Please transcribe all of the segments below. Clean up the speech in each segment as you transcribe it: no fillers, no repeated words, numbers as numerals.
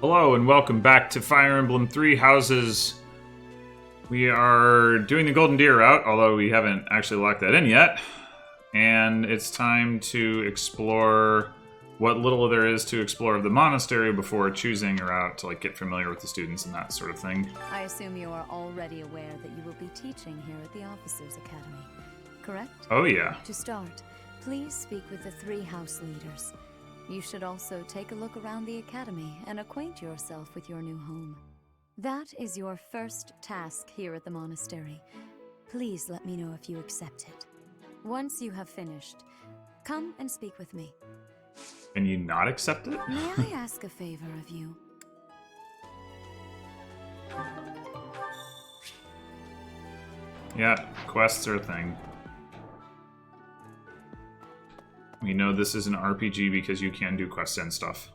Hello and welcome back to Fire Emblem Three Houses. We are doing the Golden Deer route, although we haven't actually locked that in yet. And it's time to explore what little there is to explore of the monastery before choosing a route to get familiar with the students and that sort of thing. I assume you are already aware that you will be teaching here at the Officers' Academy, correct? Oh yeah. To start, please speak with the three house leaders. You should also take a look around the academy and acquaint yourself with your new home. That is your first task here at the monastery. Please let me know if you accept it. Once you have finished, come and speak with me. Can you not accept it? May I ask a favor of you? Yeah, quests are a thing. We know this is an RPG because you can do quests and stuff.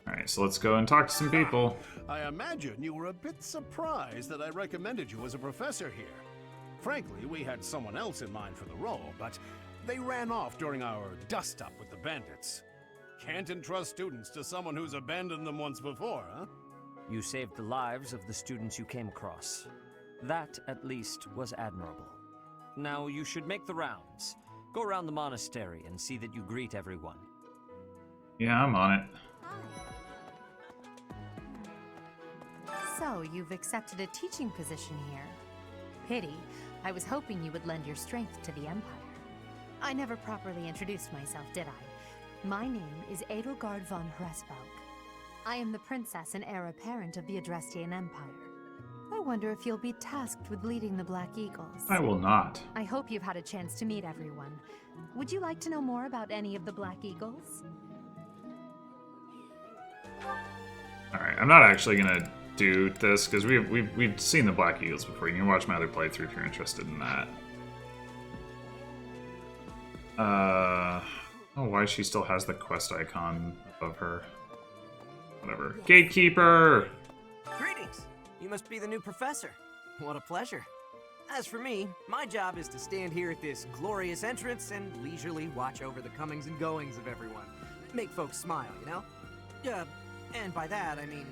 Alright, so let's go and talk to some people. I imagine you were a bit surprised that I recommended you as a professor here. Frankly, we had someone else in mind for the role, but they ran off during our dust-up with the bandits. Can't entrust students to someone who's abandoned them once before, huh? You saved the lives of the students you came across. That, at least, was admirable. Now, you should make the rounds. Go around the monastery and see that you greet everyone. Yeah, I'm on it. So, you've accepted a teaching position here. Pity. I was hoping you would lend your strength to the Empire. I never properly introduced myself, did I? My name is Edelgard von Hresbalg. I am the princess and heir apparent of the Adrestian Empire. I wonder if you'll be tasked with leading the Black Eagles. I will not. I hope you've had a chance to meet everyone. Would you like to know more about any of the Black Eagles? Alright, I'm not actually gonna do this because we've seen the Black Eagles before. You can watch my other playthrough if you're interested in that. Oh, why she still has the quest icon above her. Whatever. Gatekeeper! Greetings! You must be the new professor. What a pleasure. As for me, my job is to stand here at this glorious entrance and leisurely watch over the comings and goings of everyone. Make folks smile, you know? And by that, I mean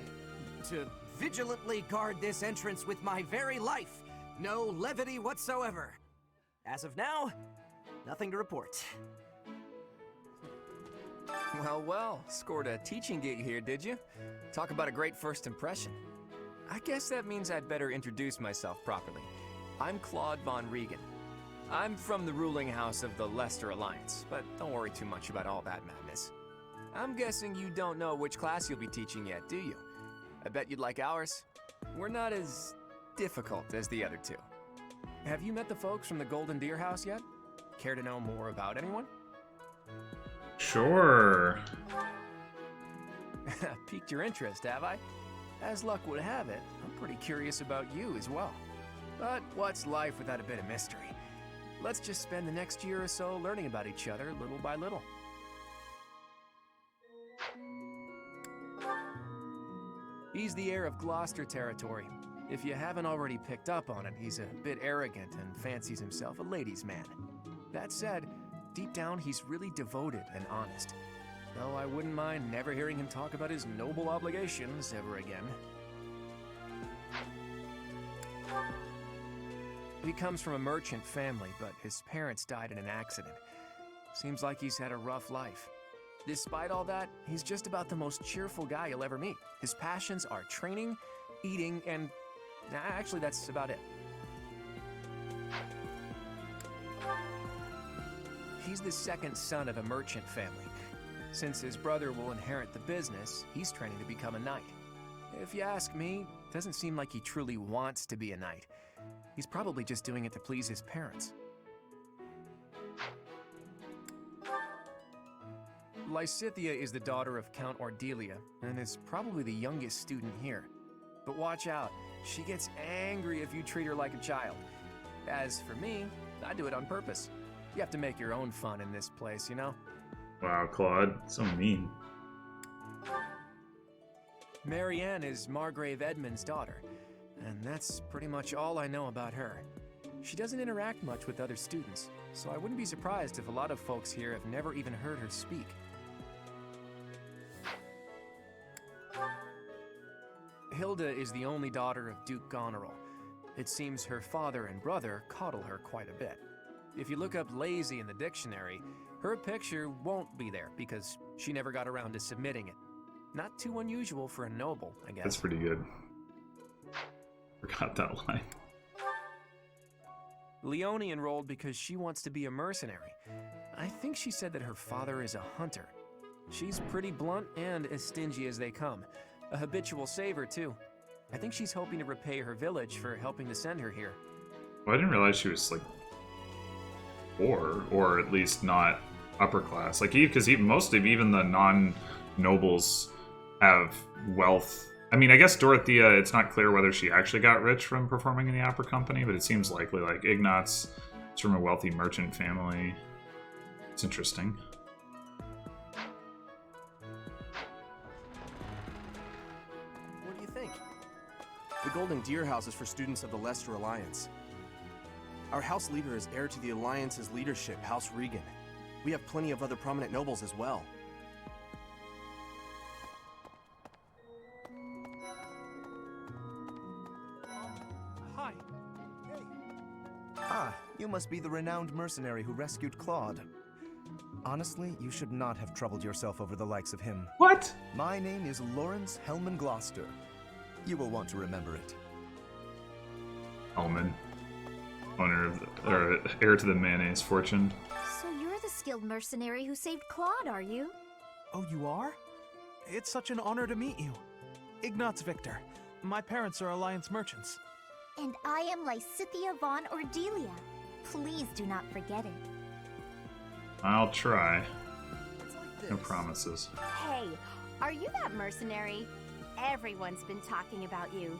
to vigilantly guard this entrance with my very life. No levity whatsoever. As of now, nothing to report. Well, scored a teaching gig here, did you? Talk about a great first impression. I guess that means I'd better introduce myself properly. I'm Claude von Regan. I'm from the ruling house of the Leicester Alliance, but don't worry too much about all that madness. I'm guessing you don't know which class you'll be teaching yet, do you? I bet you'd like ours. We're not as difficult as the other two. Have you met the folks from the Golden Deer house yet? Care to know more about anyone? Sure. Piqued your interest, have I? As luck would have it, I'm pretty curious about you as well. But what's life without a bit of mystery? Let's just spend the next year or so learning about each other little by little. He's the heir of Gloucester territory. If you haven't already picked up on it, he's a bit arrogant and fancies himself a ladies' man. That said, deep down he's really devoted and honest. Though I wouldn't mind never hearing him talk about his noble obligations ever again. He comes from a merchant family, but his parents died in an accident. Seems like he's had a rough life. Despite all that, he's just about the most cheerful guy you'll ever meet. His passions are training, eating, and... actually, that's about it. He's the second son of a merchant family. Since his brother will inherit the business, he's training to become a knight. If you ask me, it doesn't seem like he truly wants to be a knight. He's probably just doing it to please his parents. Lysithia is the daughter of Count Ordelia, and is probably the youngest student here. But watch out, she gets angry if you treat her like a child. As for me, I do it on purpose. You have to make your own fun in this place, you know? Wow, Claude. So mean. Marianne is Margrave Edmund's daughter, and that's pretty much all I know about her. She doesn't interact much with other students, so I wouldn't be surprised if a lot of folks here have never even heard her speak. Hilda is the only daughter of Duke Goneril. It seems her father and brother coddle her quite a bit. If you look up lazy in the dictionary, her picture won't be there because she never got around to submitting it. Not too unusual for a noble, I guess. That's pretty good. Forgot that line. Leone enrolled because she wants to be a mercenary. I think she said that her father is a hunter. She's pretty blunt and as stingy as they come. A habitual saver, too. I think she's hoping to repay her village for helping to send her here. Well, I didn't realize she was, like, poor, or at least not upper class. Like, because most of even the non-nobles have wealth. I mean, I guess Dorothea, it's not clear whether she actually got rich from performing in the opera company, but it seems likely. Like, Ignatz is from a wealthy merchant family. It's interesting. What do you think? The Golden Deer House is for students of the Leicester Alliance. Our house leader is heir to the Alliance's leadership, House Regan. We have plenty of other prominent nobles as well. Hi. Hey. Ah, you must be the renowned mercenary who rescued Claude. Honestly, you should not have troubled yourself over the likes of him. What? My name is Lawrence Hellman Gloucester. You will want to remember it. Hellman. Owner of or heir to the mayonnaise fortune. So you're the skilled mercenary who saved Claude, are you? Oh, you are? It's such an honor to meet you. Ignatz Victor. My parents are Alliance merchants. And I am Lysithea von Ordelia. Please do not forget it. I'll try. No promises. Hey, are you that mercenary? Everyone's been talking about you.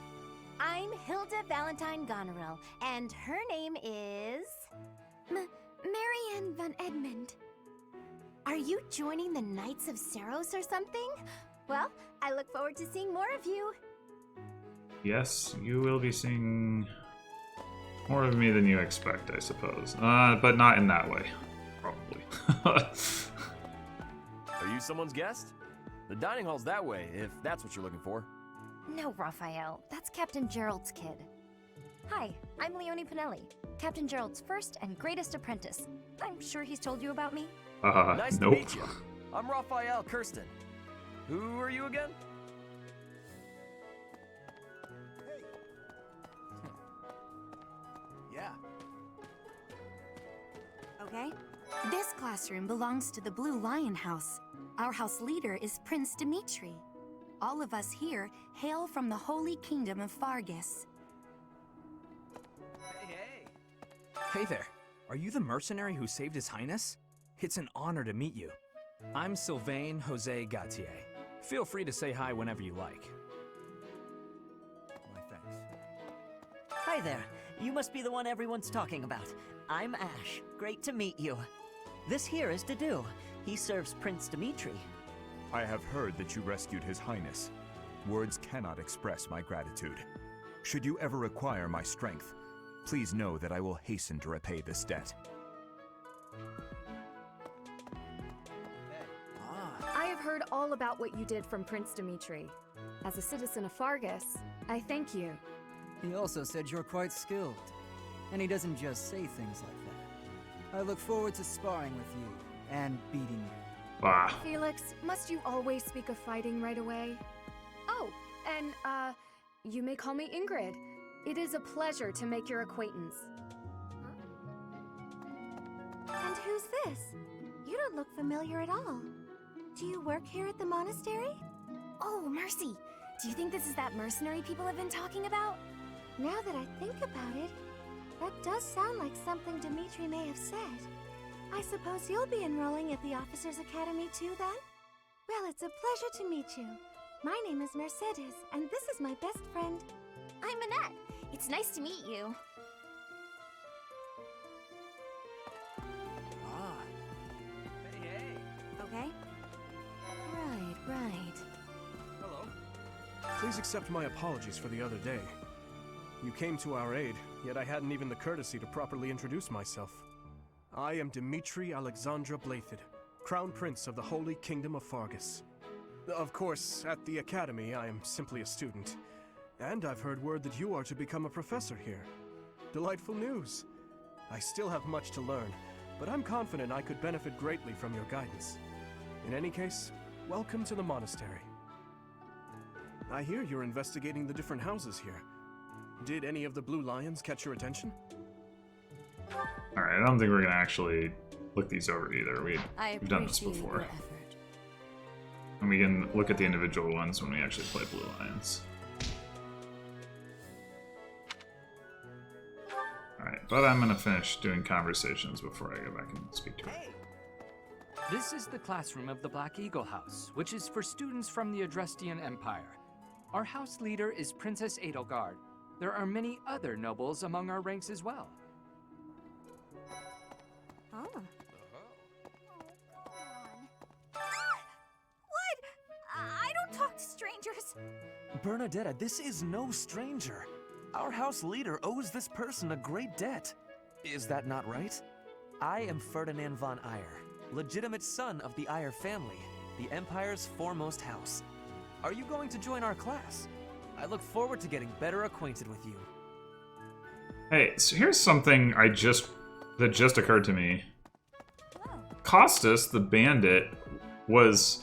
I'm Hilda Valentine Goneril, and her name is... Marianne von Edmund. Are you joining the Knights of Seros or something? Well, I look forward to seeing more of you. Yes, you will be seeing more of me than you expect, I suppose. But not in that way, probably. Are you someone's guest? The dining hall's that way, if that's what you're looking for. No, Raphael. That's Captain Gerald's kid. Hi, I'm Leone Pinelli, Captain Gerald's first and greatest apprentice. I'm sure he's told you about me. Nice nope. to meet you. I'm Raphael Kirsten. Who are you again? Yeah. Okay. This classroom belongs to the Blue Lion House. Our house leader is Prince Dimitri. All of us here hail from the Holy Kingdom of Fargus. Hey there. Are you the mercenary who saved His Highness? It's an honor to meet you. I'm Sylvain Jose Gautier. Feel free to say hi whenever you like. My thanks. Hi there. You must be the one everyone's talking about. I'm Ash. Great to meet you. This here is Dedu. He serves Prince Dimitri. I have heard that you rescued His Highness. Words cannot express my gratitude. Should you ever require my strength, please know that I will hasten to repay this debt. I have heard all about what you did from Prince Dimitri. As a citizen of Fargus, I thank you. He also said you're quite skilled. And he doesn't just say things like that. I look forward to sparring with you and beating you. Bah. Felix, must you always speak of fighting right away? Oh, and, you may call me Ingrid. It is a pleasure to make your acquaintance. And who's this? You don't look familiar at all. Do you work here at the monastery? Oh, mercy! Do you think this is that mercenary people have been talking about? Now that I think about it, that does sound like something Dimitri may have said. I suppose you'll be enrolling at the Officers' Academy too, then? Well, it's a pleasure to meet you. My name is Mercedes, and this is my best friend. I'm Annette. It's nice to meet you. Hey. Okay? Right. Hello. Please accept my apologies for the other day. You came to our aid, yet I hadn't even the courtesy to properly introduce myself. I am Dimitri Alexandra Blathid, Crown Prince of the Holy Kingdom of Fargus. Of course, at the Academy, I am simply a student. And I've heard word that you are to become a professor here. Delightful news. I still have much to learn, but I'm confident I could benefit greatly from your guidance. In any case, welcome to the monastery. I hear you're investigating the different houses here. Did any of the blue lions catch your attention? Alright, I don't think we're gonna actually look these over either. We've done this before. And we can look at the individual ones when we actually play Blue Lions. Alright, but I'm gonna finish doing conversations before I go back and speak to her. This is the classroom of the Black Eagle House, which is for students from the Adrestian Empire. Our house leader is Princess Edelgard. There are many other nobles among our ranks as well. Oh. I don't talk to strangers. Bernadetta, this is no stranger. Our house leader owes this person a great debt. Is that not right? I am Ferdinand von Eyre, legitimate son of the Eyre family, the Empire's foremost house. Are you going to join our class? I look forward to getting better acquainted with you. Hey, so here's something that just occurred to me. Costas, the bandit, was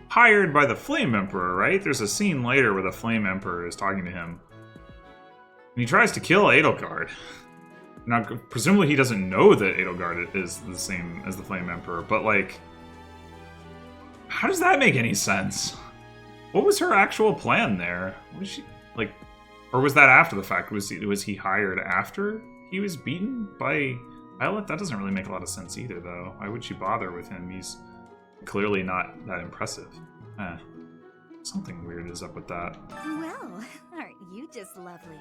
hired by the Flame Emperor, right? There's a scene later where the Flame Emperor is talking to him. And he tries to kill Edelgard. Now, presumably he doesn't know that Edelgard is the same as the Flame Emperor, but like, how does that make any sense? What was her actual plan there? Was she like, or was that after the fact? Was he hired after he was beaten by Violet? That doesn't really make a lot of sense either, though. Why would she bother with him? He's clearly not that impressive. Something weird is up with that. Well, aren't you just lovely?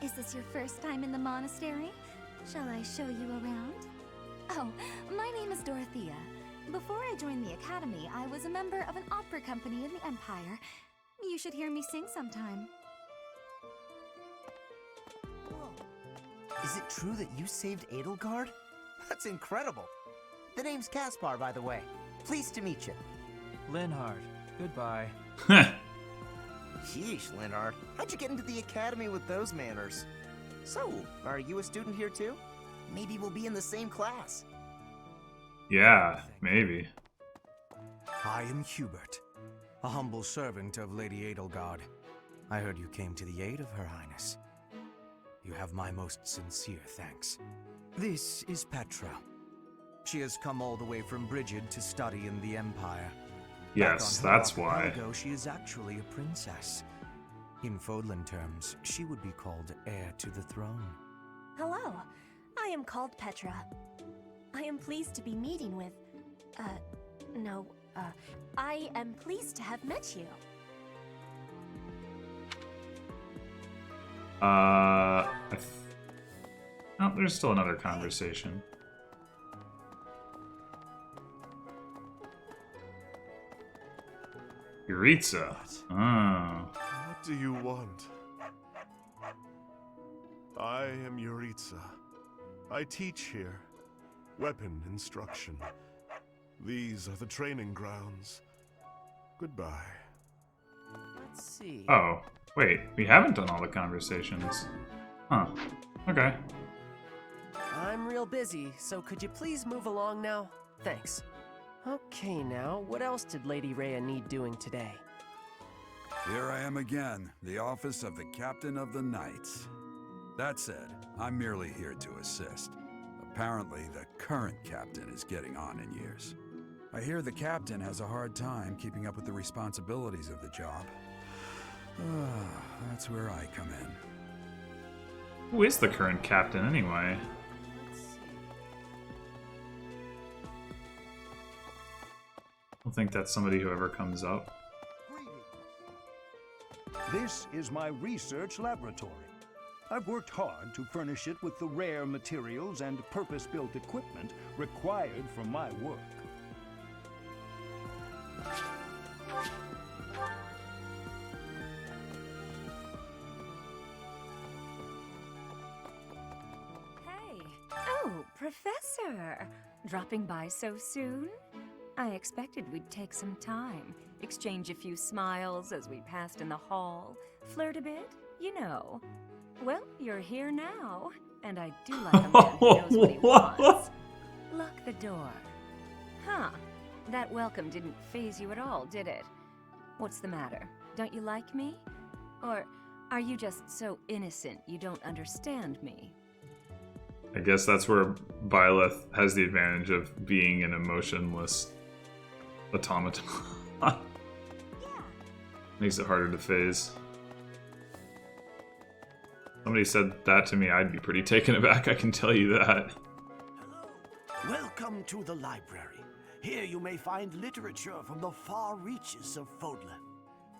Is this your first time in the monastery? Shall I show you around? Oh, my name is Dorothea. Before I joined the academy, I was a member of an opera company in the Empire. You should hear me sing sometime. Is it true that you saved Edelgard? That's incredible. The name's Caspar, by the way. Pleased to meet you. Linhard, goodbye. Sheesh, Linhard. How'd you get into the academy with those manners? So, are you a student here too? Maybe we'll be in the same class. Yeah, maybe. I am Hubert, a humble servant of Lady Edelgard. I heard you came to the aid of Her Highness. You have my most sincere thanks. This is Petra. She has come all the way from Brigid to study in the Empire. Yes, that's why. She is actually a princess. In Fodlan terms, she would be called heir to the throne. Hello, I am called Petra. I am pleased to be meeting with... I am pleased to have met you. Oh, there's still another conversation. Yuritsa. Oh. What do you want? I am Yuritsa. I teach here. Weapon instruction. These are the training grounds. Goodbye. Let's see. Oh, wait. We haven't done all the conversations. Huh. Okay. I'm real busy, so could you please move along now? Thanks. Okay, now, what else did Lady Rhea need doing today? Here I am again, the office of the Captain of the Knights. That said, I'm merely here to assist. Apparently, the current captain is getting on in years. I hear the captain has a hard time keeping up with the responsibilities of the job. That's where I come in. Who is the current captain, anyway? I don't think that's somebody who ever comes up. This is my research laboratory. I've worked hard to furnish it with the rare materials and purpose-built equipment required for my work. Hey. Oh, Professor! Dropping by so soon? I expected we'd take some time, exchange a few smiles as we passed in the hall, flirt a bit. You know. Well, you're here now, and I do like a man who knows what he wants. Lock the door. Huh. That welcome didn't faze you at all, did it? What's the matter? Don't you like me? Or are you just so innocent you don't understand me? I guess that's where Byleth has the advantage of being an emotionless automaton. Makes it harder to phase. Somebody said that to me, I'd be pretty taken aback, I can tell you that. Welcome to the library. Here you may find literature from the far reaches of Fodlan.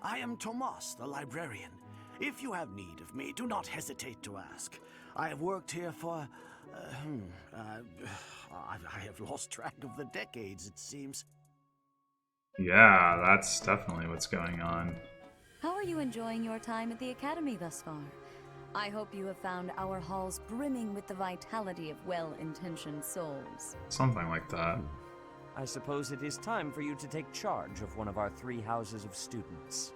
I am Tomas, the librarian. If you have need of me, do not hesitate to ask. I have worked here for... I have lost track of the decades, it seems. Yeah, that's definitely what's going on. How are you enjoying your time at the Academy thus far? I hope you have found our halls brimming with the vitality of well-intentioned souls. Something like that. I suppose it is time for you to take charge of one of our 3 houses of students.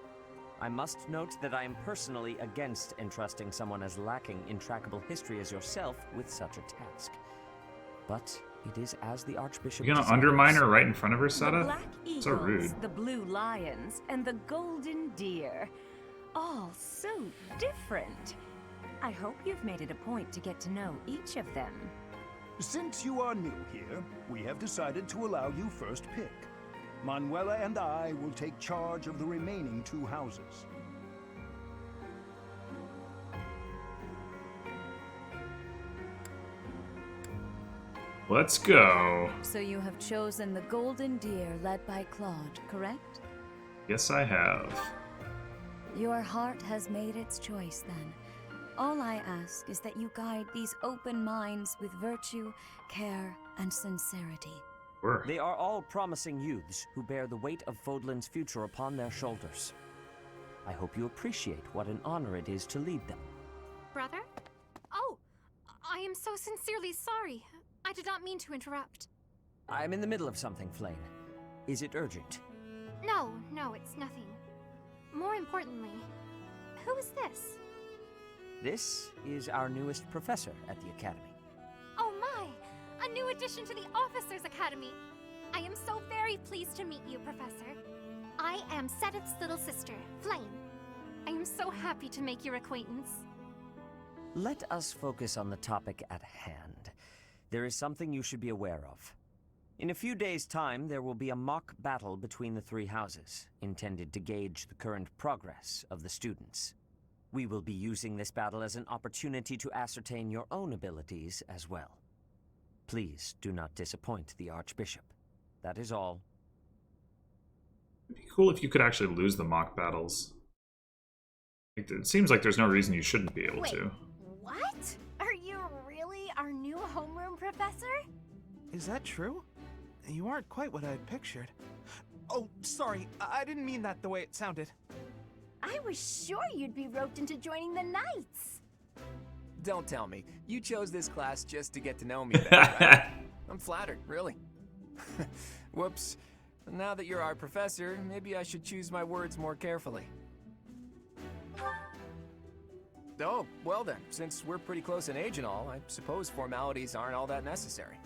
I must note that I am personally against entrusting someone as lacking in trackable history as yourself with such a task. But it is as the Archbishop You're gonna desires. undermine her right in front of her, Seta? The black eagles, So rude. the blue lions, and the golden deer. All so different. I hope you've made it a point to get to know each of them. Since you are new here, we have decided to allow you first pick. Manuela and I will take charge of the remaining 2 houses. Let's go. So you have chosen the Golden Deer led by Claude, correct? Yes, I have. Your heart has made its choice then. All I ask is that you guide these open minds with virtue, care, and sincerity. They are all promising youths who bear the weight of Fodlan's future upon their shoulders. I hope you appreciate what an honor it is to lead them. Brother? Oh, I am so sincerely sorry. I did not mean to interrupt. I'm in the middle of something, Flame. Is it urgent? No, it's nothing. More importantly, who is this? This is our newest professor at the Academy. Oh my! A new addition to the Officers' Academy! I am so very pleased to meet you, Professor. I am Seteth's little sister, Flame. I am so happy to make your acquaintance. Let us focus on the topic at hand. There is something you should be aware of. In a few days' time, there will be a mock battle between the 3 houses, intended to gauge the current progress of the students. We will be using this battle as an opportunity to ascertain your own abilities as well. Please do not disappoint the Archbishop. That is all. It'd be cool if you could actually lose the mock battles. It seems like there's no reason you shouldn't be able to. What? Are you really our new homeroom professor? Is that true? You aren't quite what I had pictured. Oh, sorry. I didn't mean that the way it sounded. I was sure you'd be roped into joining the Knights. Don't tell me. You chose this class just to get to know me better, right? I'm flattered, really. Whoops. Now that you're our professor, maybe I should choose my words more carefully. Oh, well then, since we're pretty close in age and all, I suppose formalities aren't all that necessary.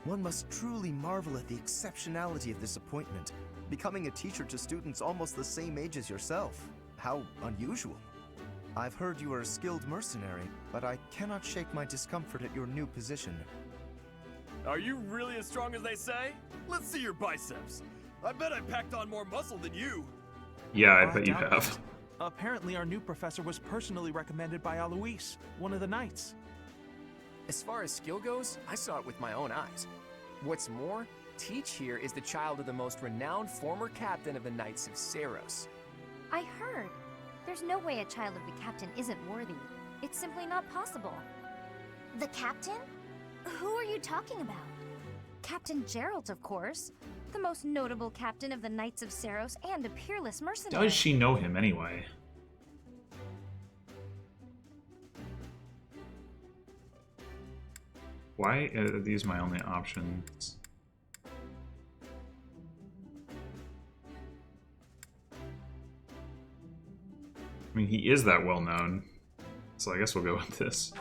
One must truly marvel at the exceptionality of this appointment, becoming a teacher to students almost the same age as yourself. How unusual. I've heard you are a skilled mercenary, but I cannot shake my discomfort at your new position. Are you really as strong as they say? Let's see your biceps. I bet I packed on more muscle than you. Yeah, I bet you doubt have. it. Apparently our new professor was personally recommended by Alois, one of the Knights. As far as skill goes, I saw it with my own eyes. What's more, Teach here is the child of the most renowned former captain of the Knights of Seros. I heard. There's no way a child of the captain isn't worthy. It's simply not possible. The captain? Who are you talking about? Captain Gerald, of course. The most notable captain of the Knights of Seros and a peerless mercenary. Does she know him anyway? Why are these my only options? I mean, he is that well known. So I guess we'll go with this.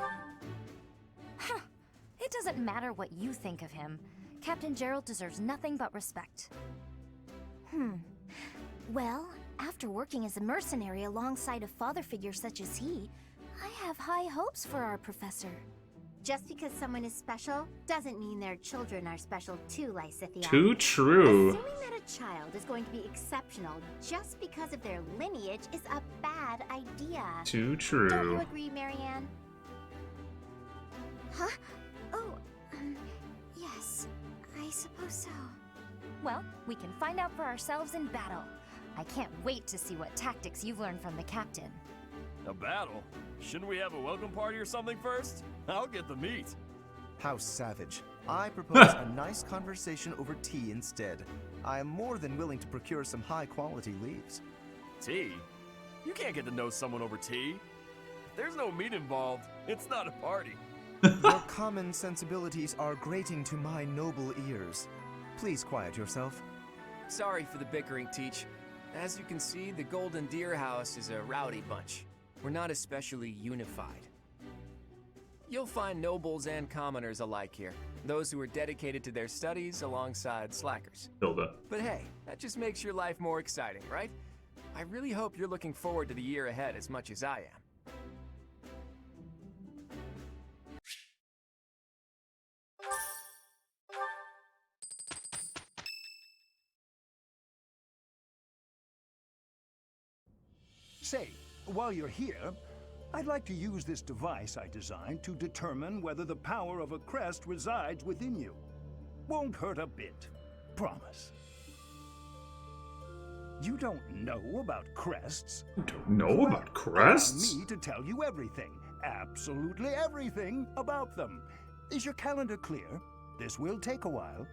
It doesn't matter what you think of him. Captain Gerald deserves nothing but respect. Well, after working as a mercenary alongside a father figure such as he, I have high hopes for our professor. Just because someone is special doesn't mean their children are special too, Lysithia. Too true. Assuming that a child is going to be exceptional just because of their lineage is a bad idea. Too true. Don't you agree, Marianne? Huh? Oh, yes, I suppose so. Well, we can find out for ourselves in battle. I can't wait to see what tactics you've learned from the captain. A battle? Shouldn't we have a welcome party or something first? I'll get the meat. How savage. I propose a nice conversation over tea instead. I am more than willing to procure some high-quality leaves. Tea? You can't get to know someone over tea. If there's no meat involved, it's not a party. Your common sensibilities are grating to my noble ears. Please quiet yourself. Sorry for the bickering, Teach. As you can see, the Golden Deer House is a rowdy bunch. We're not especially unified. You'll find nobles and commoners alike here. Those who are dedicated to their studies alongside slackers. Hilda. But hey, that just makes your life more exciting, right? I really hope you're looking forward to the year ahead as much as I am. Say, while you're here, I'd like to use this device I designed to determine whether the power of a crest resides within you. Won't hurt a bit. Promise. You don't know about crests? You don't know about crests? Allow me to tell you everything, absolutely everything about them. Is your calendar clear? This will take a while.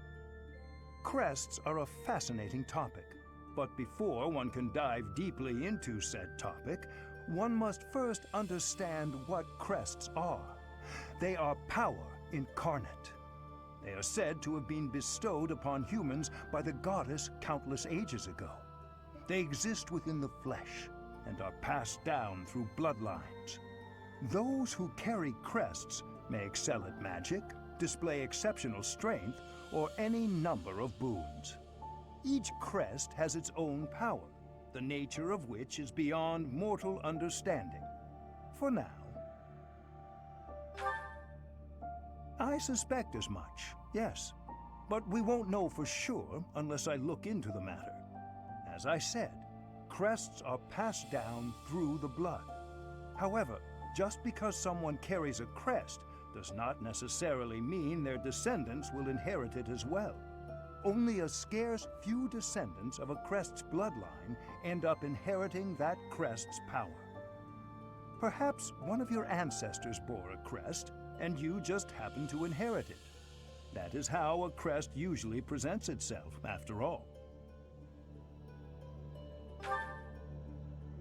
Crests are a fascinating topic, but before one can dive deeply into said topic, one must first understand what crests are. They are power incarnate. They are said to have been bestowed upon humans by the goddess countless ages ago. They exist within the flesh and are passed down through bloodlines. Those who carry crests may excel at magic, display exceptional strength, or any number of boons. Each crest has its own power, the nature of which is beyond mortal understanding. For now. I suspect as much, yes. But we won't know for sure unless I look into the matter. As I said, crests are passed down through the blood. However, just because someone carries a crest does not necessarily mean their descendants will inherit it as well. Only a scarce few descendants of a crest's bloodline end up inheriting that crest's power. Perhaps one of your ancestors bore a crest, and you just happen to inherit it. That is how a crest usually presents itself, after all.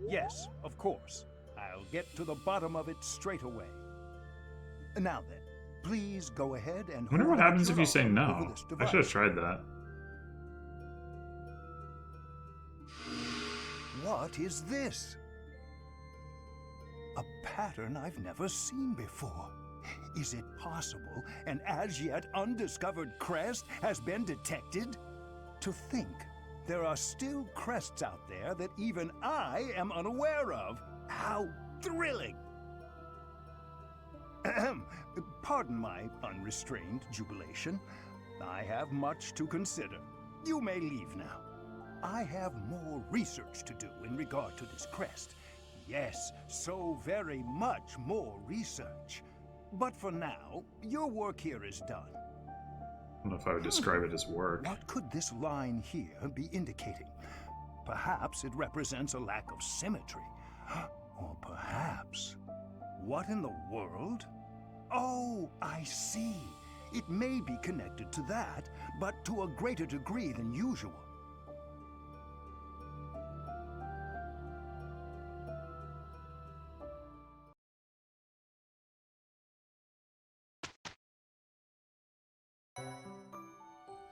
Yes, of course. I'll get to the bottom of it straight away. Now then, please go ahead and... I wonder what happens if you say over no. this I device. should have tried that. What is this? A pattern I've never seen before. Is it possible an as yet undiscovered crest has been detected? To think there are still crests out there that even I am unaware of. How thrilling! Pardon my unrestrained jubilation. I have much to consider. You may leave now. I have more research to do in regard to this crest. Yes, so very much more research. But for now, your work here is done. I don't know if I would describe it as work. What could this line here be indicating? Perhaps it represents a lack of symmetry. Or perhaps... What in the world? Oh, I see. It may be connected to that, but to a greater degree than usual.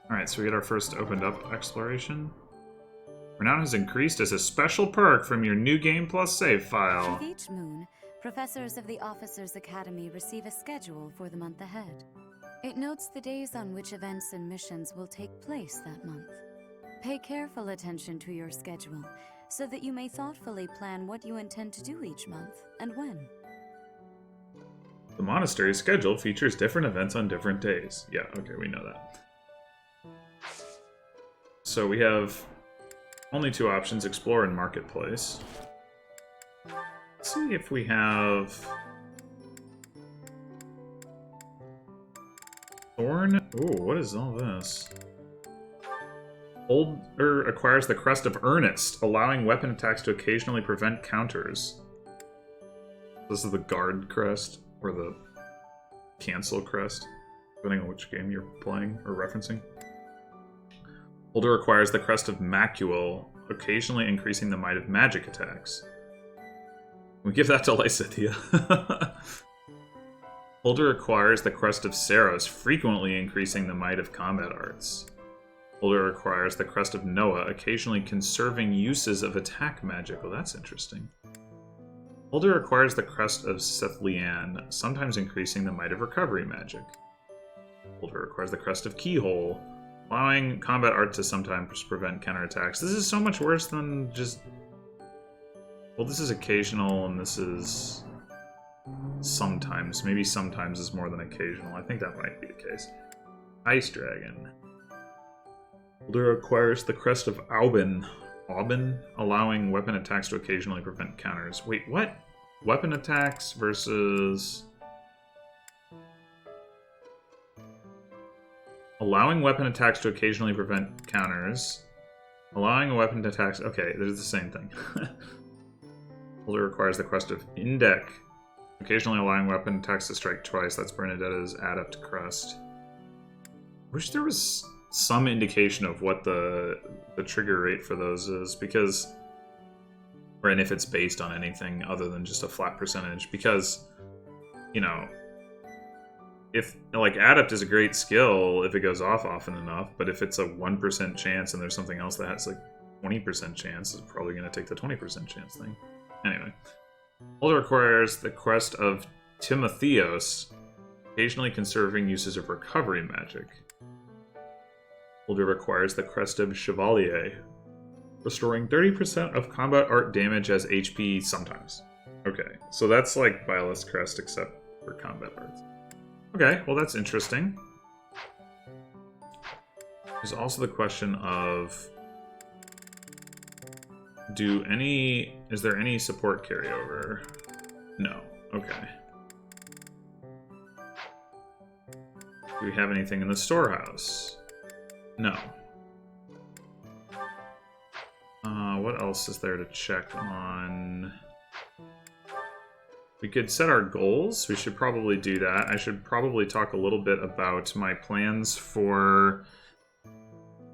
Alright, so we get our first opened up exploration. Renown has increased as a special perk from your New Game Plus save file. With each moon, professors of the Officers Academy receive a schedule for the month ahead. It notes the days on which events and missions will take place that month. Pay careful attention to your schedule, so that you may thoughtfully plan what you intend to do each month and when. The Monastery schedule features different events on different days. Yeah, okay, we know that. So we have only two options, Explore and Marketplace. Let's see if we have... Thorn? Ooh, what is all this? Holder acquires the Crest of Earnest, allowing weapon attacks to occasionally prevent counters. This is the Guard Crest, or the Cancel Crest, depending on which game you're playing or referencing. Holder acquires the Crest of Macule, occasionally increasing the might of magic attacks. We give that to Lysithea. Holder acquires the Crest of Saros, frequently increasing the might of combat arts. Holder acquires the Crest of Noah, occasionally conserving uses of attack magic. Well, that's interesting. Holder acquires the Crest of Sethlian, sometimes increasing the might of recovery magic. Holder acquires the Crest of Keyhole, allowing combat art to sometimes prevent counterattacks. This is so much worse than just... Well, this is occasional, and this is... sometimes. Maybe sometimes is more than occasional. I think that might be the case. Ice Dragon. Holder acquires the Crest of Aubin, allowing weapon attacks to occasionally prevent counters. Wait, what? Weapon attacks versus... Allowing weapon attacks to occasionally prevent counters. Allowing a weapon to attacks... Okay, they're the same thing. Holder acquires the Crest of Indec, occasionally allowing weapon attacks to strike twice. That's Bernadetta's Adept Crest. Wish there was some indication of what the trigger rate for those is, because... Or, and if it's based on anything other than just a flat percentage, because, you know... If, like, Adept is a great skill if it goes off often enough, but if it's a 1% chance and there's something else that has, like, 20% chance, it's probably going to take the 20% chance thing. Anyway. Holder acquires the Crest of Timotheos, occasionally conserving uses of recovery magic. Holder acquires the Crest of Chevalier, restoring 30% of combat art damage as HP sometimes. Okay, so that's like Violet's Crest except for combat arts. Okay, well that's interesting. There's also the question of... Is there any support carryover? No. Okay. Do we have anything in the storehouse? No. What else is there to check on? We could set our goals. We should probably do that. I should probably talk a little bit about my plans for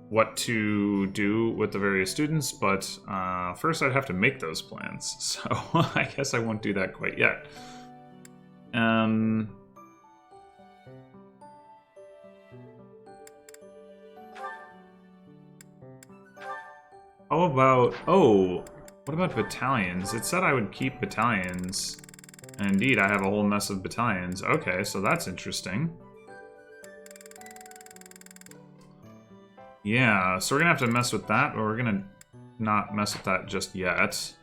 what to do with the various students, but first I'd have to make those plans, so I guess I won't do that quite yet. What about battalions? It said I would keep battalions, and indeed I have a whole mess of battalions. Okay, so that's interesting. Yeah, so we're gonna have to mess with that, but we're gonna not mess with that just yet.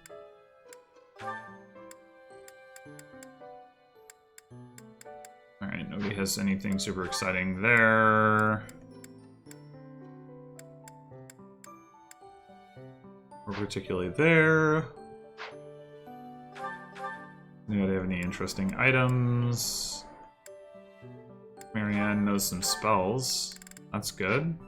Alright, nobody has anything super exciting there. Or particularly there. Anybody have any interesting items? Marianne knows some spells. That's good.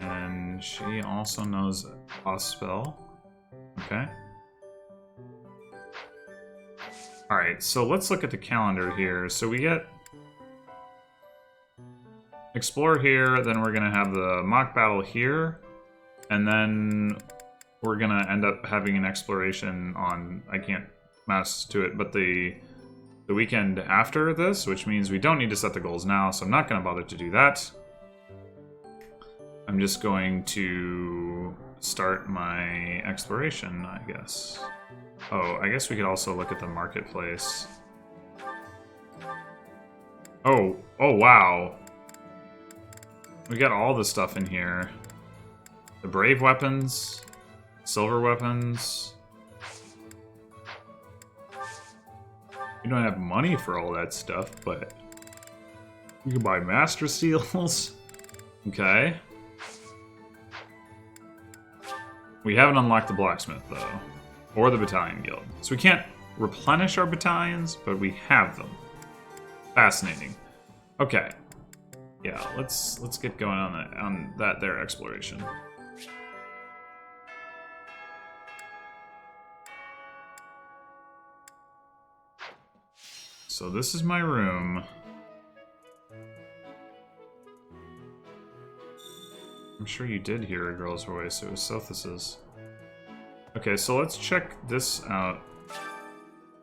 And she also knows a spell. Okay. Alright, so let's look at the calendar here. So we get Explore here, then we're gonna have the mock battle here, and then we're gonna end up having an exploration on, I can't mouse to it, but the weekend after this, which means we don't need to set the goals now, so I'm not gonna bother to do that. I'm just going to start my exploration, I guess. Oh, I guess we could also look at the marketplace. Oh wow. We got all the stuff in here. The brave weapons, silver weapons. We don't have money for all that stuff, but we can buy master seals. Okay. We haven't unlocked the blacksmith though, or the battalion guild. So we can't replenish our battalions, but we have them. Fascinating. Okay. Yeah, let's get going on that there exploration. So this is my room. I'm sure you did hear a girl's voice. It was Sothis's. Okay, so let's check this out.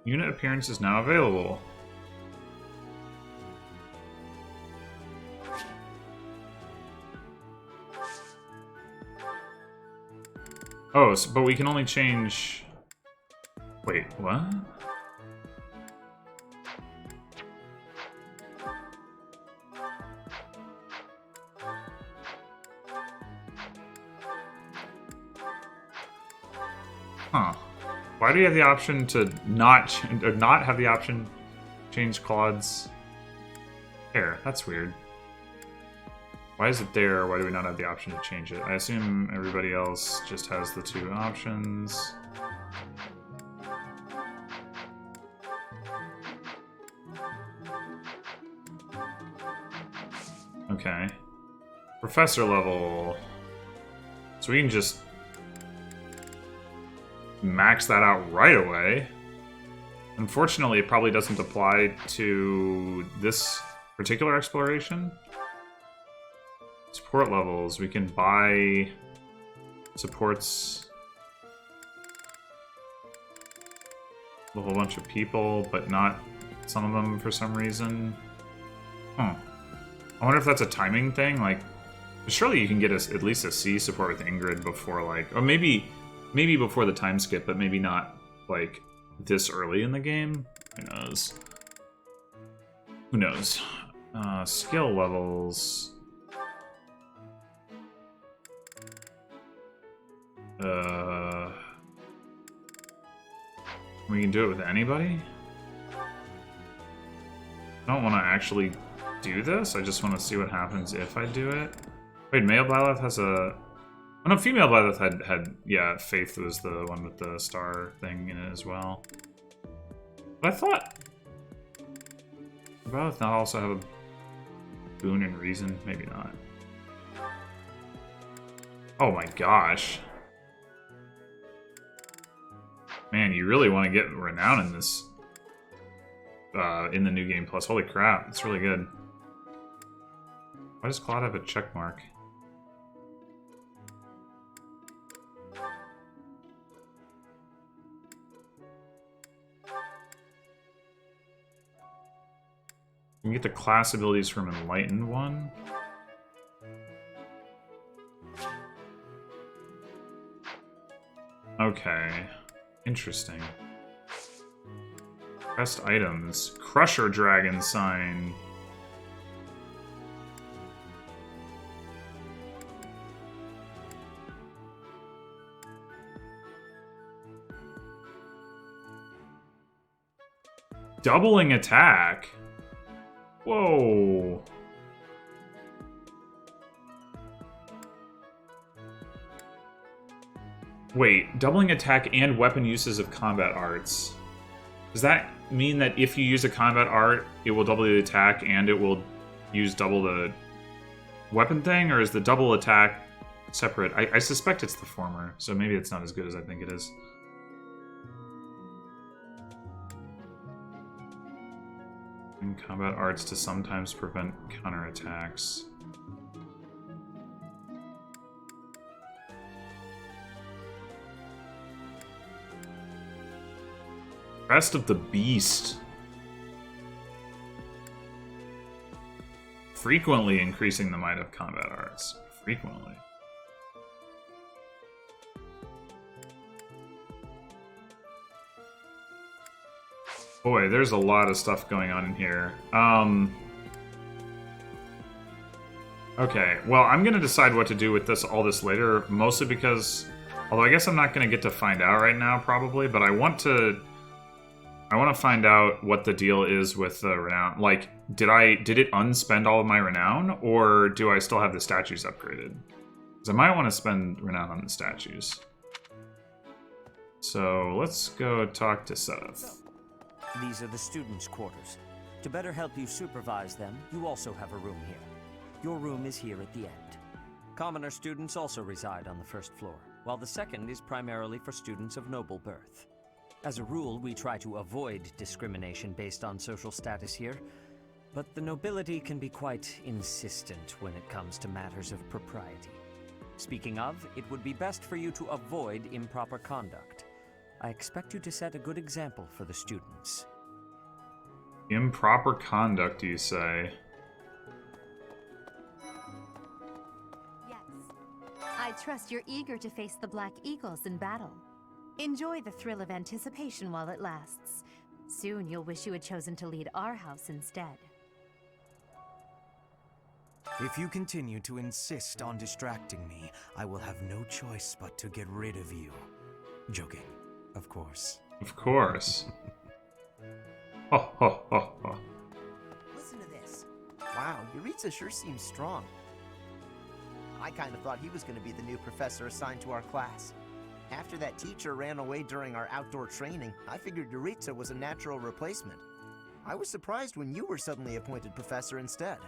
Unit appearance is now available. Oh, so, but we can only change... Wait, what? Huh. Why do you have the option to not have the option change Claude's hair? That's weird. Why is it there? Why do we not have the option to change it? I assume everybody else just has the two options. Okay. Professor level. So we can just max that out right away. Unfortunately, it probably doesn't apply to this particular exploration. Support levels. We can buy supports a whole bunch of people, but not some of them for some reason. Huh. I wonder if that's a timing thing. Like, surely you can get at least a C support with Ingrid before, like, or maybe before the time skip, but maybe not like this early in the game. Who knows? Who knows? Skill levels. We can do it with anybody? I don't want to actually do this. I just want to see what happens if I do it. Wait, male Byleth has a... Oh no, female Byleth had... Yeah, Faith was the one with the star thing in it as well. But I thought... Byleth not also have a boon and reason? Maybe not. Oh my gosh. Man, you really want to get renown in this, in the New Game Plus. Holy crap, it's really good. Why does Claude have a check mark? You can get the class abilities from Enlightened one. Okay. Interesting. Best items. Crusher Dragon Sign. Doubling attack? Whoa. Wait, doubling attack and weapon uses of combat arts. Does that mean that if you use a combat art, it will double the attack and it will use double the weapon thing? Or is the double attack separate? I suspect it's the former, so maybe it's not as good as I think it is. And combat arts to sometimes prevent counterattacks. Crest of the Beast. Frequently increasing the might of combat arts. Frequently. Boy, there's a lot of stuff going on in here. Okay, well, I'm gonna decide what to do with all this later, mostly because, although I guess I'm not gonna get to find out right now, probably, but I want to find out what the deal is with the renown. Like, did it unspend all of my renown, or do I still have the statues upgraded? Because I might want to spend renown on the statues. So let's go talk to Seth. These are the students' quarters. To better help you supervise them, you also have a room here. Your room is here at the end. Commoner students also reside on the first floor, while the second is primarily for students of noble birth. As a rule, we try to avoid discrimination based on social status here, but the nobility can be quite insistent when it comes to matters of propriety. Speaking of, it would be best for you to avoid improper conduct. I expect you to set a good example for the students. Improper conduct, you say? Yes. I trust you're eager to face the Black Eagles in battle. Enjoy the thrill of anticipation while it lasts. Soon you'll wish you had chosen to lead our house instead. If you continue to insist on distracting me, I will have no choice but to get rid of you. Joking, of course. Of course. Ho, ho, ho, ho. Listen to this. Wow, Yuritsa sure seems strong. I kind of thought he was going to be the new professor assigned to our class. After that teacher ran away during our outdoor training, I figured Yuritsa was a natural replacement. I was surprised when you were suddenly appointed professor instead.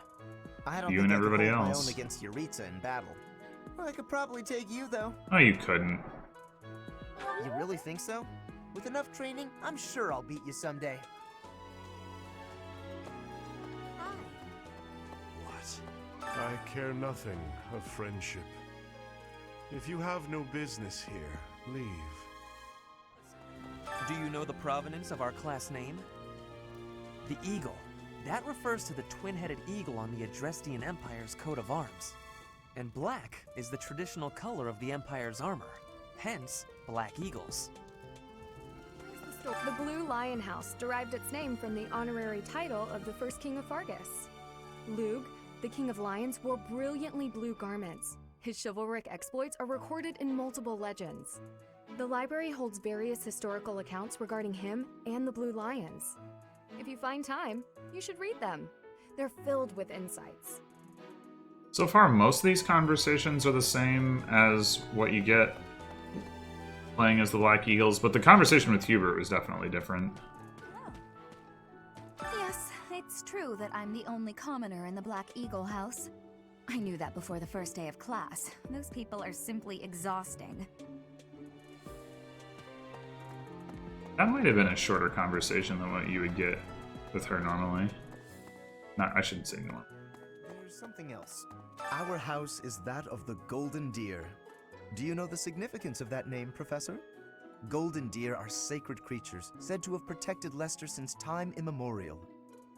I don't You think and I could everybody hold my else. own against Yuritsa in battle. I could probably take you, though. Oh, you couldn't. You really think so? With enough training, I'm sure I'll beat you someday. What? I care nothing of friendship. If you have no business here, leave. Do you know the provenance of our class name? The eagle. That refers to the twin-headed eagle on the Adrestian Empire's coat of arms. And black is the traditional color of the Empire's armor. Hence, black eagles. The Blue Lion House derived its name from the honorary title of the first king of Fargus. Lug, the king of lions, wore brilliantly blue garments. His chivalric exploits are recorded in multiple legends. The library holds various historical accounts regarding him and the Blue Lions. If you find time, you should read them. They're filled with insights. So far, most of these conversations are the same as what you get playing as the Black Eagles, but the conversation with Hubert was definitely different. Yes, it's true that I'm the only commoner in the Black Eagle house. I knew that before the first day of class. Those people are simply exhausting. That might have been a shorter conversation than what you would get with her normally. Not, I shouldn't say normal. There's something else. Our house is that of the Golden Deer. Do you know the significance of that name, Professor? Golden deer are sacred creatures, said to have protected Leicester since time immemorial.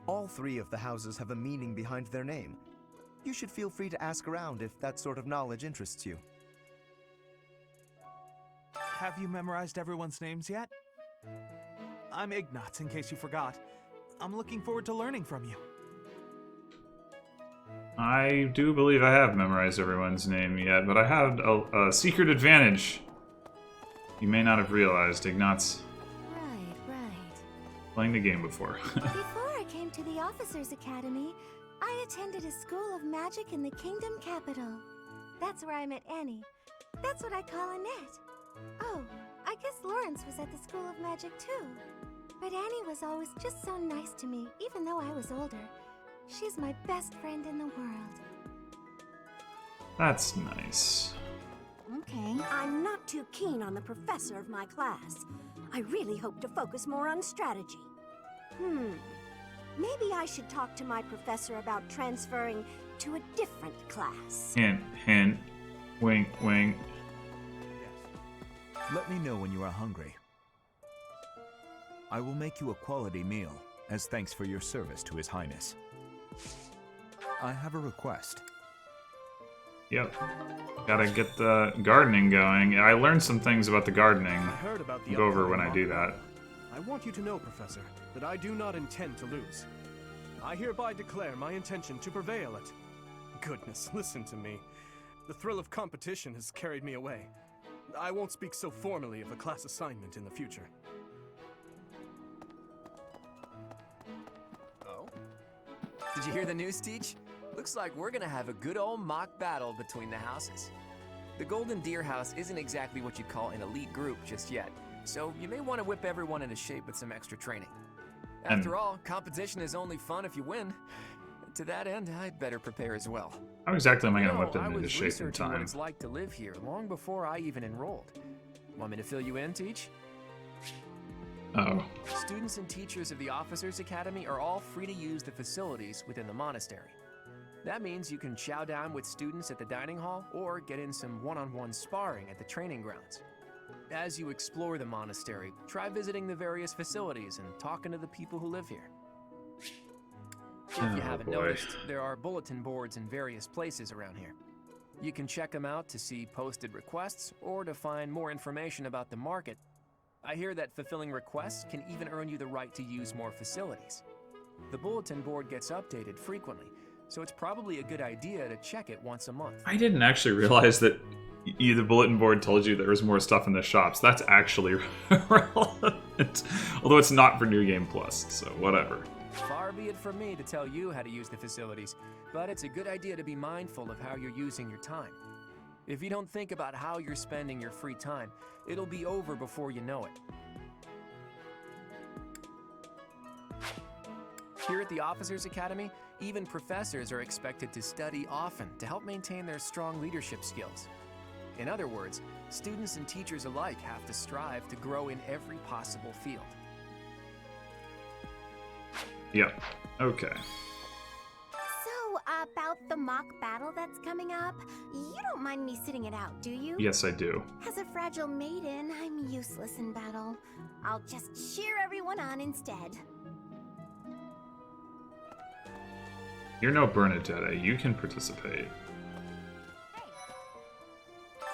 All three of the houses have a meaning behind their name. You should feel free to ask around if that sort of knowledge interests you. Have you memorized everyone's names yet? I'm Ignatz, in case you forgot. I'm looking forward to learning from you. I do believe I have memorized everyone's name yet, but I had a secret advantage. You may not have realized, Ignatz. Right. Playing the game before. Before I came to the Officers Academy, I attended a school of magic in the Kingdom Capital. That's where I met Annie. That's what I call Annette. Oh, I guess Lawrence was at the School of Magic too. But Annie was always just so nice to me, even though I was older. She's my best friend in the world. That's nice. Okay. I'm not too keen on the professor of my class. I really hope to focus more on strategy. Maybe I should talk to my professor about transferring to a different class. Hint, hint. Wink, wink. Let me know when you are hungry. I will make you a quality meal, as thanks for your service to His Highness. I have a request. Yep. Gotta get the gardening going. I learned some things about the gardening. I heard about the I'll go over upcoming when I do mock that. I want you to know, Professor, that I do not intend to lose. I hereby declare my intention to prevail at... Goodness, listen to me. The thrill of competition has carried me away. I won't speak so formally of a class assignment in the future. Oh? Did you hear the news, Teach? Looks like we're gonna have a good old mock battle between the houses. The Golden Deer House isn't exactly what you'd call an elite group just yet, so you may want to whip everyone into shape with some extra training. After all, competition is only fun if you win. To that end, I'd better prepare as well. How exactly am I going to whip them I into was shape in researching what time? it's like to live here long before I even enrolled. Want me to fill you in, Teach? Oh. Students and teachers of the Officers Academy are all free to use the facilities within the monastery. That means you can chow down with students at the dining hall or get in some one-on-one sparring at the training grounds. As you explore the monastery, try visiting the various facilities and talking to the people who live here. If you haven't noticed, there are bulletin boards in various places around here. You can check them out to see posted requests or to find more information about the market. I hear that fulfilling requests can even earn you the right to use more facilities. The bulletin board gets updated frequently, so it's probably a good idea to check it once a month. I didn't actually realize that the bulletin board told you there was more stuff in the shops. That's actually relevant. Although it's not for New Game Plus, so whatever. Far be it from me to tell you how to use the facilities, but it's a good idea to be mindful of how you're using your time. If you don't think about how you're spending your free time, it'll be over before you know it. Here at the Officers Academy, even professors are expected to study often to help maintain their strong leadership skills. In other words, students and teachers alike have to strive to grow in every possible field. Yep. Okay. So, about the mock battle that's coming up, you don't mind me sitting it out, do you? Yes, I do. As a fragile maiden, I'm useless in battle. I'll just cheer everyone on instead. You're no Bernadetta. You can participate.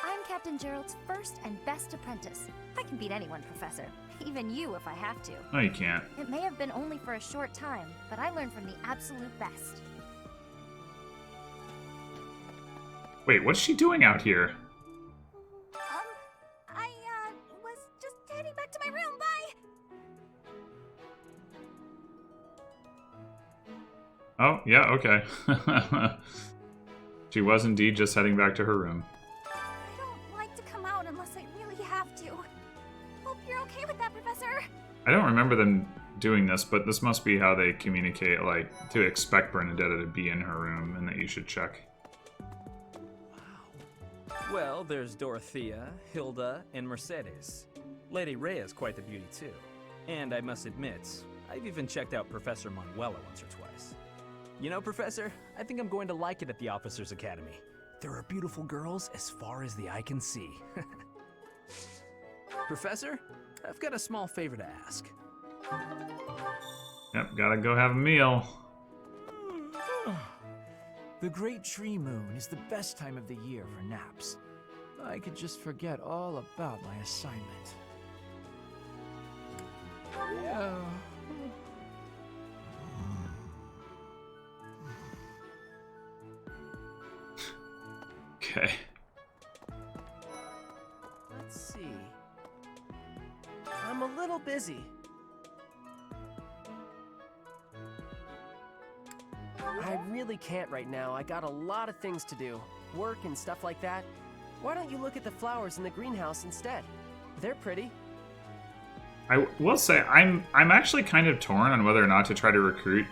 I'm Captain Gerald's first and best apprentice. I can beat anyone, Professor. Even you if I have to. No, you can't. It may have been only for a short time, but I learned from the absolute best. Wait, what's she doing out here? I was just heading back to my room, bye! Oh, yeah, okay. She was indeed just heading back to her room. I don't like to come out unless I really have to. Hope you're okay with that, Professor. I don't remember them doing this, but this must be how they communicate, like, to expect Bernadetta to be in her room and that you should check. Well, there's Dorothea, Hilda, and Mercedes. Lady Rhea's quite the beauty, too. And I must admit, I've even checked out Professor Manuela once or twice. You know, Professor, I think I'm going to like it at the Officers Academy. There are beautiful girls as far as the eye can see. Professor, I've got a small favor to ask. Yep, gotta go have a meal. The Great Tree Moon is the best time of the year for naps. I could just forget all about my assignment. Yeah. Okay. Let's see. I'm a little busy. I really can't right now. I got a lot of things to do. Work and stuff like that. Why don't you look at the flowers in the greenhouse instead? They're pretty. I will say I'm actually kind of torn on whether or not to try to recruit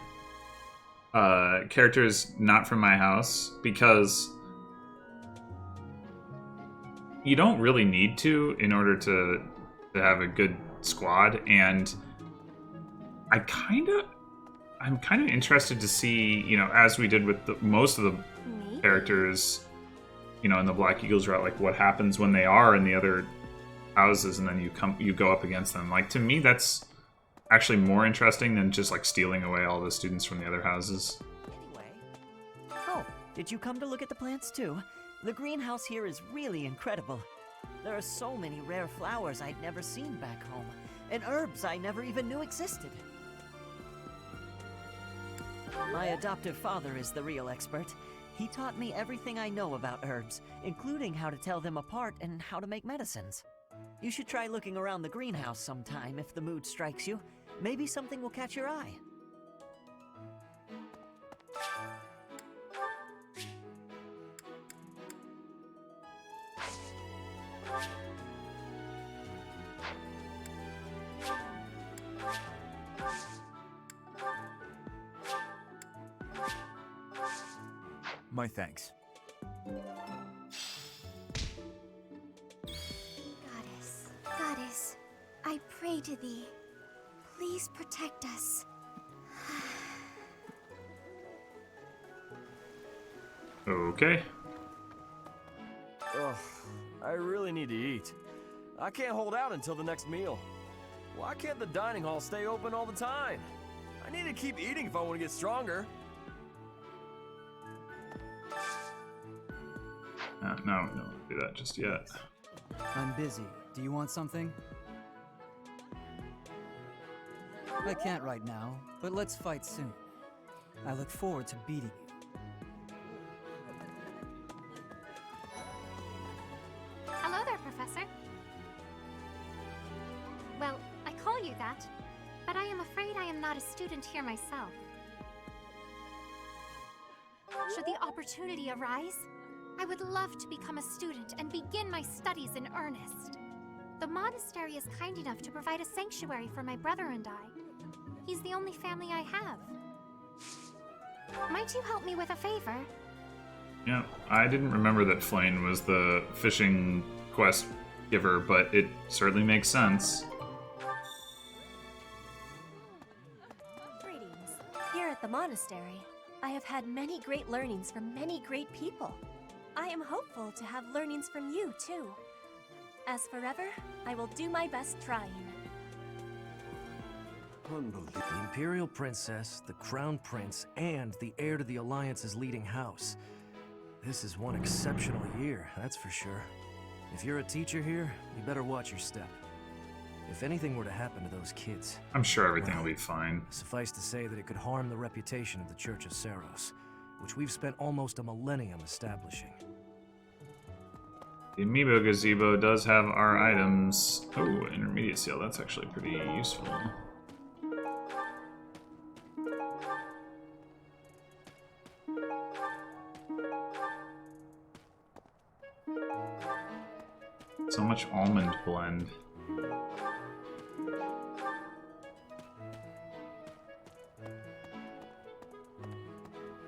characters not from my house, because you don't really need to in order to have a good squad, and I'm kind of interested to see, you know, as we did with most of the characters, you know, in the Black Eagles route, like what happens when they are in the other houses and then you go up against them. Like, to me, that's actually more interesting than just like stealing away all the students from the other houses. Anyway. Oh, did you come to look at the plants too? The greenhouse here is really incredible. There are so many rare flowers I'd never seen back home, and herbs I never even knew existed. My adoptive father is the real expert. He taught me everything I know about herbs, including how to tell them apart and how to make medicines. You should try looking around the greenhouse sometime if the mood strikes you. Maybe something will catch your eye. My thanks. Goddess, I pray to thee. Please protect us. Okay. Ugh, I really need to eat. I can't hold out until the next meal. Why can't the dining hall stay open all the time? I need to keep eating if I want to get stronger. No, don't do that just yet. I'm busy. Do you want something? I can't right now, but let's fight soon. I look forward to beating you. Hello there, Professor. Well, I call you that, but I am afraid I am not a student here myself. Should the opportunity arise, I would love to become a student and begin my studies in earnest. The monastery is kind enough to provide a sanctuary for my brother and I. He's the only family I have. Might you help me with a favor? Yeah, I didn't remember that Flane was the fishing quest giver, but it certainly makes sense. Greetings. Here at the monastery, I have had many great learnings from many great people. I am hopeful to have learnings from you, too. As forever, I will do my best trying. The Imperial Princess, the Crown Prince, and the heir to the Alliance's leading house. This is one exceptional year, that's for sure. If you're a teacher here, you better watch your step. If anything were to happen to those kids... I'm sure everything will be fine. Suffice to say that it could harm the reputation of the Church of Seros, which we've spent almost a millennium establishing. The Amiibo Gazebo does have our items. Oh, intermediate seal, that's actually pretty useful. So much almond blend.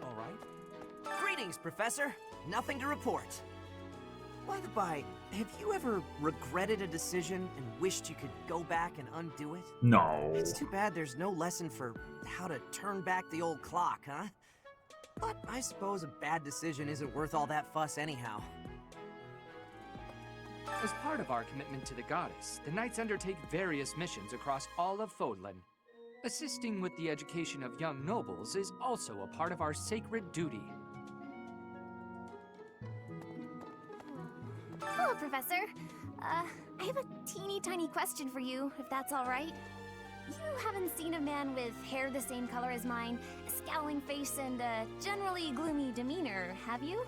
All right. Greetings, Professor. Nothing to report. By the by, have you ever regretted a decision and wished you could go back and undo it? No. It's too bad there's no lesson for how to turn back the old clock, huh? But I suppose a bad decision isn't worth all that fuss anyhow. As part of our commitment to the goddess, the Knights undertake various missions across all of Fodlan. Assisting with the education of young nobles is also a part of our sacred duty. Hello, Professor. I have a teeny tiny question for you, if that's all right. You haven't seen a man with hair the same color as mine, a scowling face, and a generally gloomy demeanor, have you?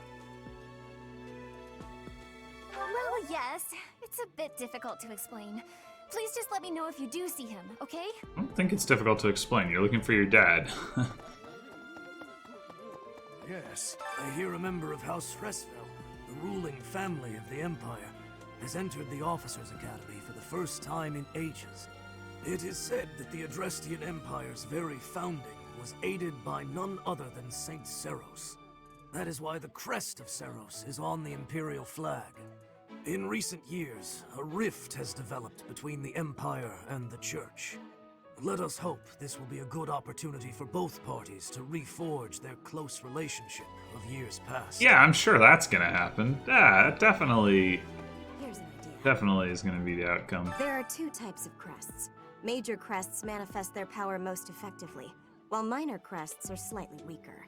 Well, yes. It's a bit difficult to explain. Please just let me know if you do see him, okay? I don't think it's difficult to explain. You're looking for your dad. Yes, I hear a member of House Fresville, the ruling family of the Empire, has entered the Officers' Academy for the first time in ages. It is said that the Adrestian Empire's very founding was aided by none other than Saint Seros. That is why the crest of Seros is on the Imperial flag. In recent years, a rift has developed between the Empire and the Church. Let us hope this will be a good opportunity for both parties to reforge their close relationship of years past. Yeah, I'm sure that's gonna happen. Yeah, it definitely Here's an idea. Definitely is gonna be the outcome. There are two types of crests. Major crests manifest their power most effectively, while minor crests are slightly weaker.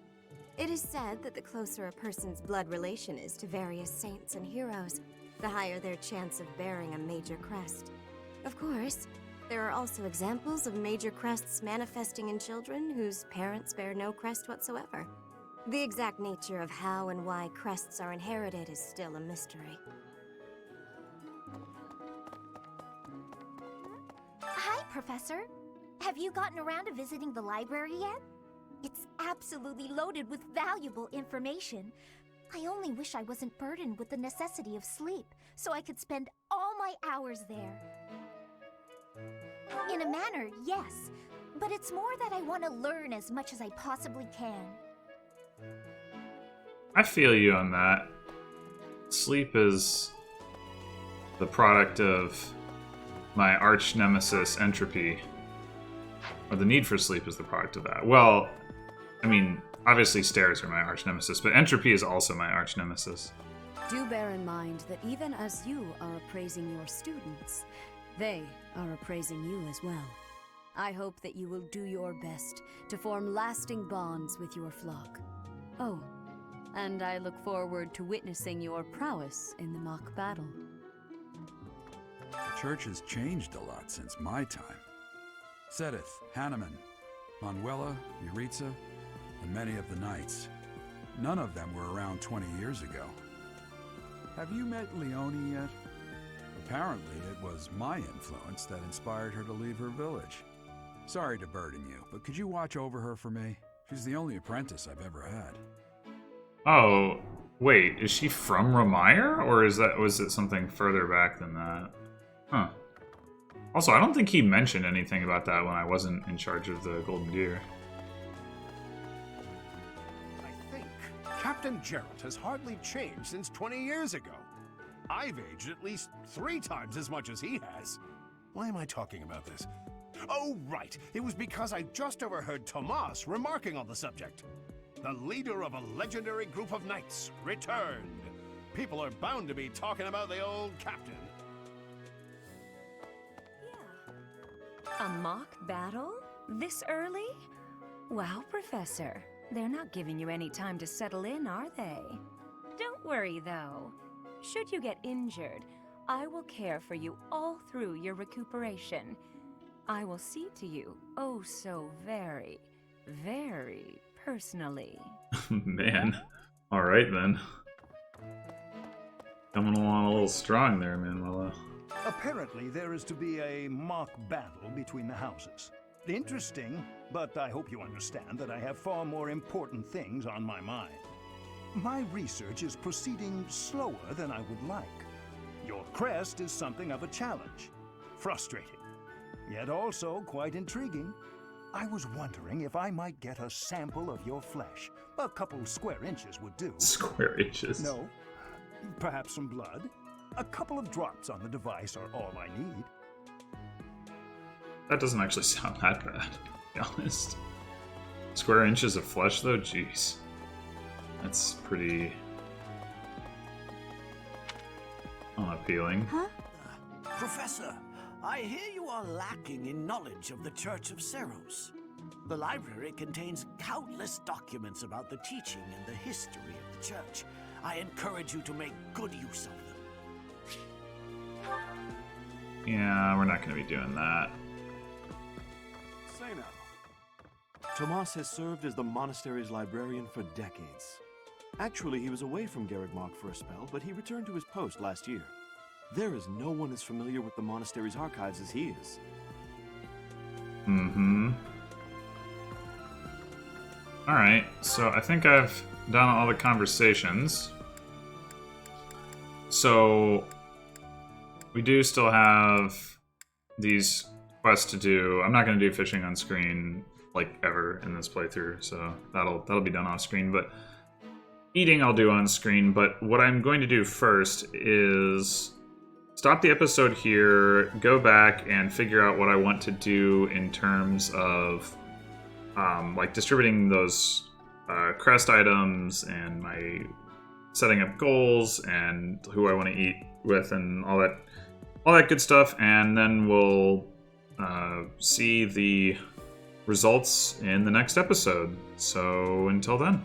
It is said that the closer a person's blood relation is to various saints and heroes, the higher their chance of bearing a major crest. Of course, there are also examples of major crests manifesting in children whose parents bear no crest whatsoever. The exact nature of how and why crests are inherited is still a mystery. Hi, Professor. Have you gotten around to visiting the library yet? It's absolutely loaded with valuable information. I only wish I wasn't burdened with the necessity of sleep, so I could spend all my hours there. In a manner, yes, but it's more that I want to learn as much as I possibly can. I feel you on that. Sleep is the product of my arch nemesis, entropy. Or the need for sleep is the product of that. Well, I mean, obviously stairs are my arch nemesis, but entropy is also my arch nemesis. Do bear in mind that even as you are appraising your students, they are appraising you as well. I hope that you will do your best to form lasting bonds with your flock. Oh, and I look forward to witnessing your prowess in the mock battle. The church has changed a lot since my time. Sedith, Hanneman, Manuela, Yuritsa, and many of the knights. None of them were around 20 years ago. Have you met Leonie yet? Apparently, it was my influence that inspired her to leave her village. Sorry to burden you, but could you watch over her for me? She's the only apprentice I've ever had. Oh, wait, is she from Ramire? Or was it something further back than that? Huh. Also, I don't think he mentioned anything about that when I wasn't in charge of the Golden Deer. I think Captain Gerald has hardly changed since 20 years ago. I've aged at least 3 times as much as he has. Why am I talking about this? Oh, right. It was because I just overheard Tomas remarking on the subject. The leader of a legendary group of knights returned. People are bound to be talking about the old captain. A mock battle? This early? Wow, Professor. They're not giving you any time to settle in, are they? Don't worry, though. Should you get injured, I will care for you all through your recuperation. I will see to you, oh so very, very personally. Man. Alright then. Coming along a little strong there, Manuela. Apparently, there is to be a mock battle between the houses. Interesting, but I hope you understand that I have far more important things on my mind. My research is proceeding slower than I would like. Your crest is something of a challenge. Frustrating, yet also quite intriguing. I was wondering if I might get a sample of your flesh. A couple square inches would do. Square inches? No. Perhaps some blood? A couple of drops on the device are all I need. That doesn't actually sound that bad, to be honest. Square inches of flesh, though? Jeez. That's pretty unappealing. Huh? Professor, I hear you are lacking in knowledge of the Church of Ceros. The library contains countless documents about the teaching and the history of the Church. I encourage you to make good use of them. Yeah, we're not going to be doing that. Say now. Tomas has served as the monastery's librarian for decades. Actually, he was away from Garrigmach for a spell, but he returned to his post last year. There is no one as familiar with the monastery's archives as he is. Mm-hmm. Alright, so I think I've done all the conversations. So we do still have these quests to do. I'm not going to do fishing on screen like ever in this playthrough, so that'll be done off screen. But eating I'll do on screen. But what I'm going to do first is stop the episode here, go back and figure out what I want to do in terms of like distributing those crest items and my setting up goals and who I want to eat with and all that good stuff, and then we'll see the results in the next episode. So until then.